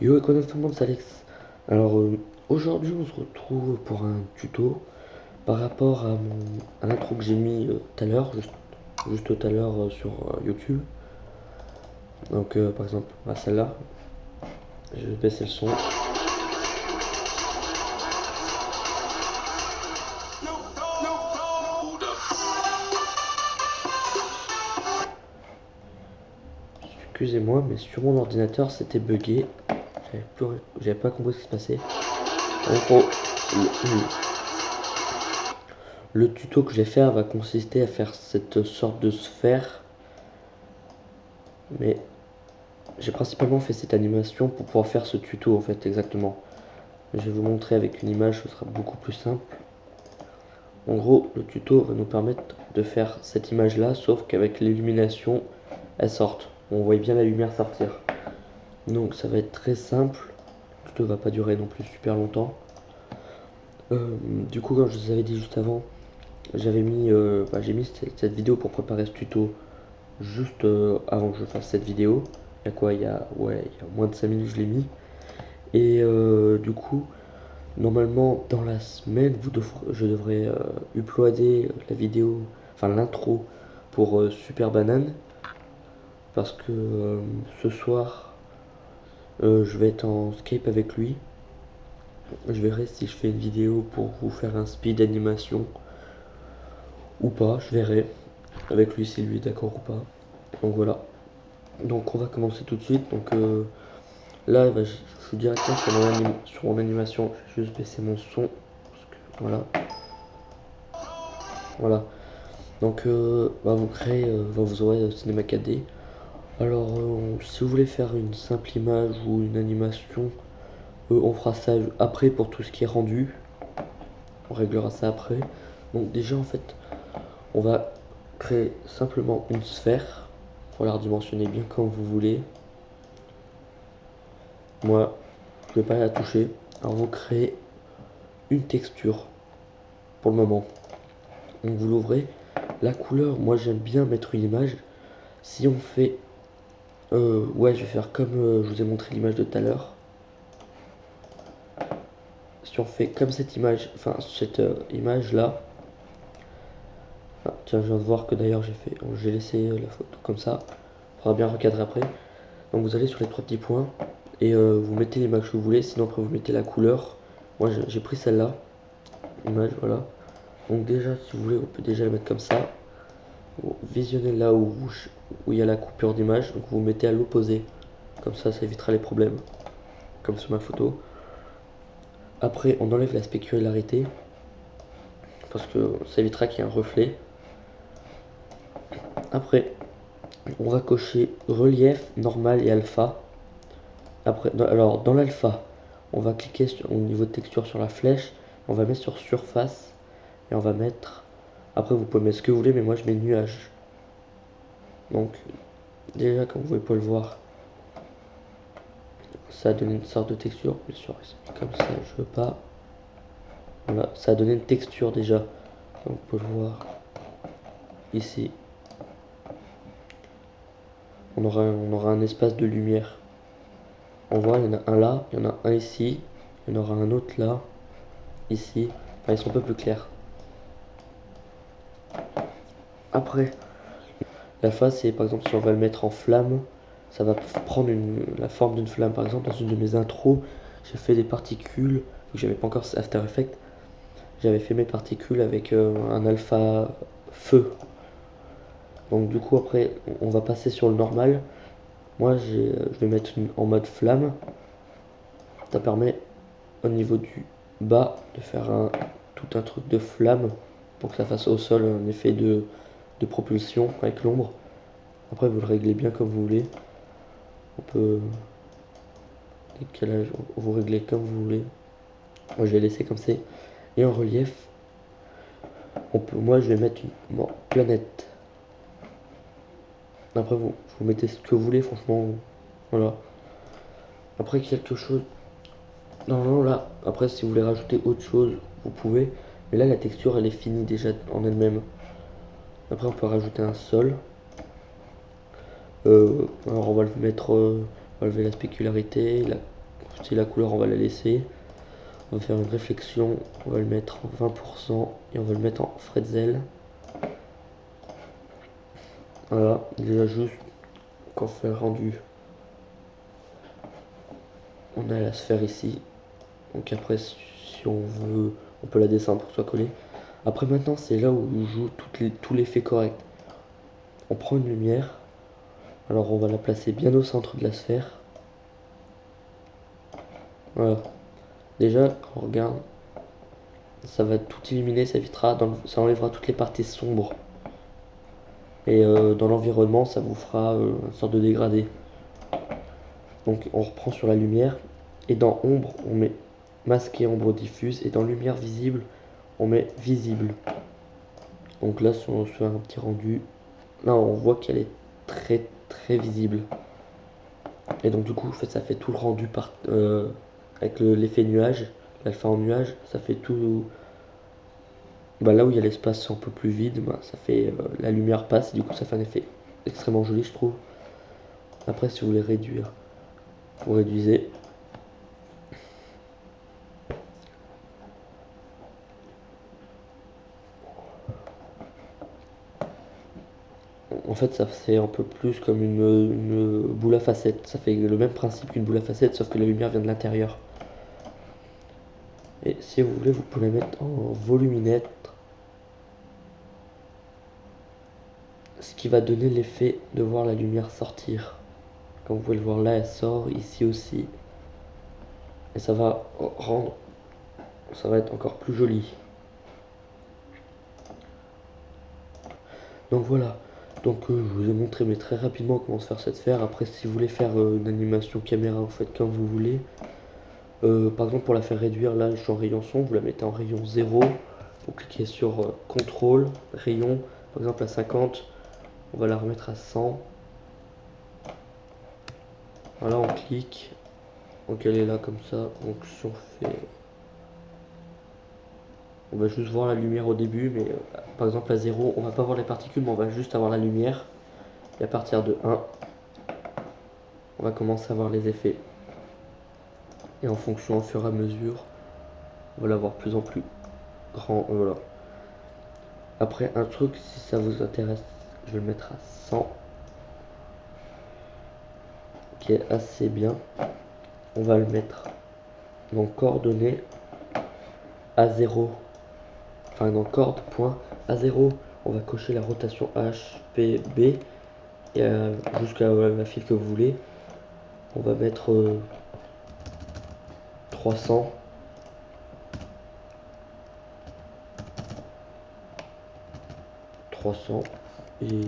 Yo, et connaît tout le monde, c'est Alex. Alors, aujourd'hui, on se retrouve pour un tuto par rapport à l'intro que j'ai mis tout à l'heure, juste tout à l'heure sur YouTube. Donc, par exemple, à celle-là, je vais baisser le son. Excusez-moi, mais sur mon ordinateur, c'était bugué. J'avais pas compris ce qui se passait. En gros, le tuto que je vais faire va consister à faire cette sorte de sphère. Mais j'ai principalement fait cette animation pour pouvoir faire ce tuto en fait, exactement. Je vais vous montrer avec une image, ce sera beaucoup plus simple. En gros, le tuto va nous permettre de faire cette image là, sauf qu'avec l'illumination, elle sorte. On voit bien la lumière sortir. Donc ça va être très simple. Le tuto va pas durer non plus super longtemps. Du coup, comme je vous avais dit juste avant, j'ai mis cette vidéo pour préparer ce tuto juste avant que je fasse cette vidéo. Il y a quoi, il y a moins de 5 minutes je l'ai mis. Et du coup, normalement dans la semaine, je devrais uploader la vidéo, enfin l'intro pour Super Banane. Parce que ce soir, je vais être en Skype avec lui. Je verrai si je fais une vidéo pour vous faire un speed animation ou pas, je verrai avec lui si lui est d'accord ou pas. Donc voilà. Donc on va commencer tout de suite. Donc là, je suis directement sur mon animation. Je vais juste baisser mon son. Voilà. Voilà. Donc vous aurez Cinema 4D. Alors si vous voulez faire une simple image ou une animation, on fera ça après pour tout ce qui est rendu. On réglera ça après. Donc déjà en fait, on va créer simplement une sphère. Pour la redimensionner bien comme vous voulez. Moi, je vais pas la toucher. Alors vous créez une texture pour le moment. Donc vous l'ouvrez. La couleur, moi j'aime bien mettre une image. Si on fait... ouais, je vais faire comme je vous ai montré l'image de tout à l'heure. Si on fait comme cette image, enfin cette image là. Ah, tiens, je viens de voir que d'ailleurs j'ai laissé la photo comme ça. Il faudra bien recadrer après. Donc vous allez sur les trois petits points et vous mettez l'image que vous voulez. Sinon après vous mettez la couleur. Moi j'ai pris celle-là. Image, voilà. Donc déjà, si vous voulez, on peut déjà la mettre comme ça. Vous visionnez là où il y a la coupure d'image. Donc vous mettez à l'opposé. Comme ça évitera les problèmes. Comme sur ma photo. Après, on enlève la spécularité. Parce que ça évitera qu'il y ait un reflet. Après, on va cocher relief, normal et alpha. Après, alors dans l'alpha, on va cliquer au niveau de texture sur la flèche. On va mettre sur surface. Et on va mettre... Après, vous pouvez mettre ce que vous voulez, mais moi je mets nuage. Donc, déjà, comme vous pouvez le voir, ça a donné une sorte de texture. Bien sûr, comme ça, je veux pas. Voilà, ça a donné une texture déjà. Donc, on peut le voir ici. On aura un espace de lumière. On voit, il y en a un là, il y en a un ici, il y en aura un autre là, ici. Enfin, ils sont un peu plus clairs. Après, la face, c'est par exemple si on va le mettre en flamme, ça va prendre la forme d'une flamme. Par exemple, dans une de mes intros, j'ai fait des particules, vu que j'avais pas encore After Effects, j'avais fait mes particules avec un alpha feu. Donc du coup après, on va passer sur le normal. Moi, je vais mettre en mode flamme. Ça permet au niveau du bas de faire tout un truc de flamme pour que ça fasse au sol un effet de propulsion avec l'ombre. Après, vous le réglez bien comme vous voulez. On peut... Décalage, vous réglez comme vous voulez. Moi, je vais laisser comme c'est. Et en relief, moi, je vais mettre une planète. Après, vous mettez ce que vous voulez, franchement. Voilà. Après, quelque chose... Non, là, après, si vous voulez rajouter autre chose, vous pouvez. Mais là, la texture, elle est finie déjà en elle-même. Après, on peut rajouter un sol. Alors, on va le mettre... on va lever la spécularité, Si la couleur, on va la laisser. On va faire une réflexion, on va le mettre en 20% et on va le mettre en Fretzel. Voilà, déjà juste quand on fait le rendu, on a la sphère ici. Donc après, si on veut, on peut la descendre pour que soit collée. Après maintenant, c'est là où on joue tout l'effet correct. On prend une lumière, alors on va la placer bien au centre de la sphère. Voilà. Déjà, quand on regarde, ça va tout illuminer, ça évitera, ça enlèvera toutes les parties sombres. Et dans l'environnement, ça vous fera une sorte de dégradé. Donc on reprend sur la lumière. Et dans ombre, on met masqué, ombre diffuse. Et dans lumière visible, on met visible. Donc là, si on fait un petit rendu, là on voit qu'elle est très très visible. Et donc du coup, en fait, ça fait tout le rendu avec l'effet nuage, l'alpha en nuage, ça fait tout. Bah, là où il y a l'espace un peu plus vide, bah, ça fait la lumière passe, et du coup ça fait un effet extrêmement joli, je trouve. Après, si vous voulez réduire, vous réduisez. En fait, ça fait un peu plus comme une boule à facettes. Ça fait le même principe qu'une boule à facettes, sauf que la lumière vient de l'intérieur. Et si vous voulez, vous pouvez la mettre en voluminètre. Ce qui va donner l'effet de voir la lumière sortir. Comme vous pouvez le voir là, elle sort, ici aussi. Et ça va rendre... Ça va être encore plus joli. Donc voilà. Donc je vous ai montré mais très rapidement comment se faire cette sphère. Après, si vous voulez faire une animation caméra, vous faites comme vous voulez. Par exemple, pour la faire réduire, là je suis en rayon sombre, vous la mettez en rayon 0. Vous cliquez sur contrôle, rayon, par exemple à 50. On va la remettre à 100. Voilà, on clique. Donc elle est là comme ça. Donc si on fait... On va juste voir la lumière au début, mais par exemple à 0, on va pas voir les particules, mais on va juste avoir la lumière. Et à partir de 1, on va commencer à voir les effets. Et en fonction, au fur et à mesure, on va l'avoir plus en plus grand. Voilà. Après, un truc, si ça vous intéresse, je vais le mettre à 100. Qui est assez bien. On va le mettre dans coordonnées à 0. Enfin, dans corde, point, à 0. On va cocher la rotation H, P, B. Et jusqu'à la file que vous voulez. On va mettre 300. Et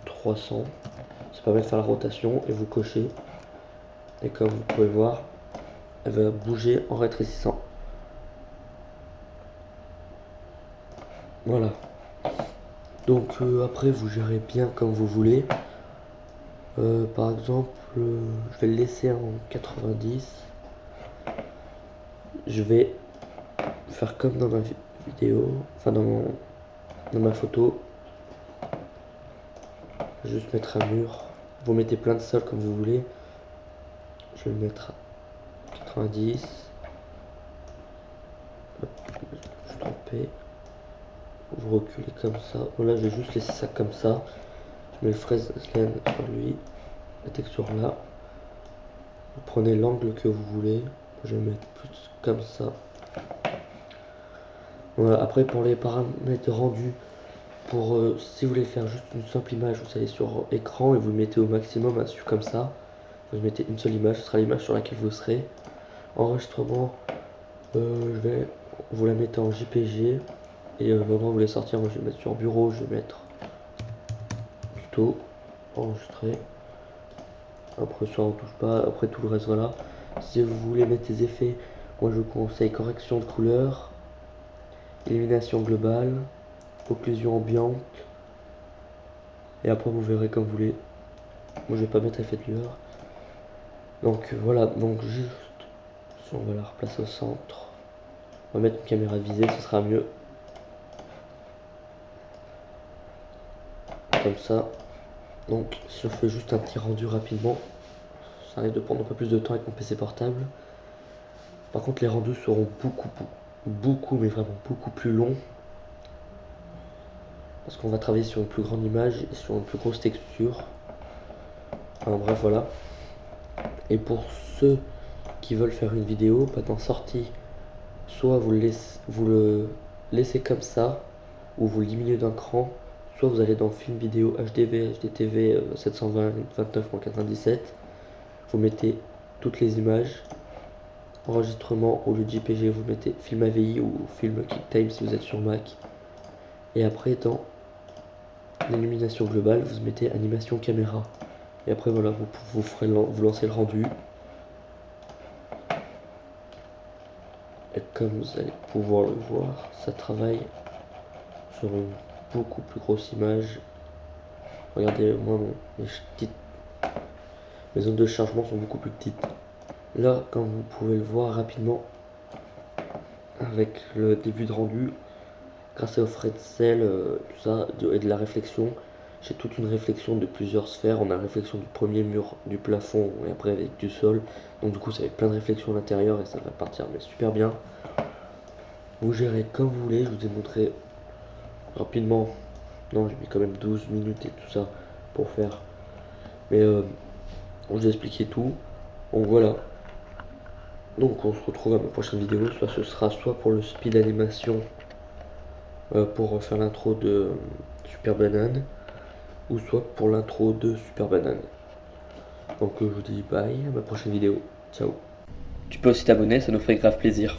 300. Ça permet de faire la rotation et vous cochez. Et comme vous pouvez voir, elle va bouger en rétrécissant. Voilà. Donc après vous gérez bien comme vous voulez. Par exemple, je vais le laisser en 90. Je vais faire comme dans ma vidéo, enfin dans ma photo. Juste mettre un mur. Vous mettez plein de sols comme vous voulez. Je vais le mettre à 90. Hop, je suis trompé. Vous reculez comme ça. Voilà, je vais juste laisser ça comme ça. Je mets le fraise scan sur lui. La texture là. Vous prenez l'angle que vous voulez. Je vais mettre plus comme ça. Voilà, après pour les paramètres rendus, pour si vous voulez faire juste une simple image, vous allez sur écran et vous le mettez au maximum dessus comme ça. Vous mettez une seule image, ce sera l'image sur laquelle vous serez. Enregistrement, vous la mettez en JPG. Et maintenant vous voulez sortir, moi je vais mettre sur bureau, je vais mettre tuto, enregistrer. Après ça on touche pas, après tout le reste voilà. Si vous voulez mettre des effets, moi je vous conseille correction de couleur, élimination globale, occlusion ambiante. Et après vous verrez comme vous voulez. Moi je vais pas mettre effet de lueur. Donc voilà, donc juste, si on va la replacer au centre, on va mettre une caméra visée, ce sera mieux. Comme ça. Donc si on fait juste un petit rendu rapidement, ça risque de prendre un peu plus de temps avec mon PC portable. Par contre les rendus seront beaucoup mais vraiment beaucoup plus longs. Parce qu'on va travailler sur une plus grande image et sur une plus grosse texture. Enfin bref voilà. Et pour ceux qui veulent faire une vidéo, dans sortie, soit vous le laissez comme ça, ou vous le diminuez d'un cran, soit vous allez dans film vidéo HDV, HDTV 720, 29.97, vous mettez toutes les images, enregistrement, au lieu de JPG vous mettez film AVI ou film QuickTime si vous êtes sur Mac, et après dans l'illumination globale vous mettez animation caméra, et après voilà vous lancez le rendu. Et comme vous allez pouvoir le voir, ça travaille sur une beaucoup plus grosse image. Regardez, moi, mes zones de chargement sont beaucoup plus petites. Là, comme vous pouvez le voir rapidement, avec le début de rendu, grâce au frais de sel, tout ça, et de la réflexion, j'ai toute une réflexion de plusieurs sphères. On a la réflexion du premier mur, du plafond, et après avec du sol. Donc du coup, ça avec plein de réflexions à l'intérieur, et ça va partir mais super bien. Vous gérez comme vous voulez, je vous ai montré rapidement. Non, j'ai mis quand même 12 minutes et tout ça pour faire. Mais je vous ai expliqué tout. Donc voilà. Donc on se retrouve à ma prochaine vidéo. Soit ce sera soit pour le speed animation pour faire l'intro de Super Banane, ou soit pour l'intro de Super Banane. Donc je vous dis bye, à ma prochaine vidéo. Ciao. Tu peux aussi t'abonner, ça nous ferait grave plaisir.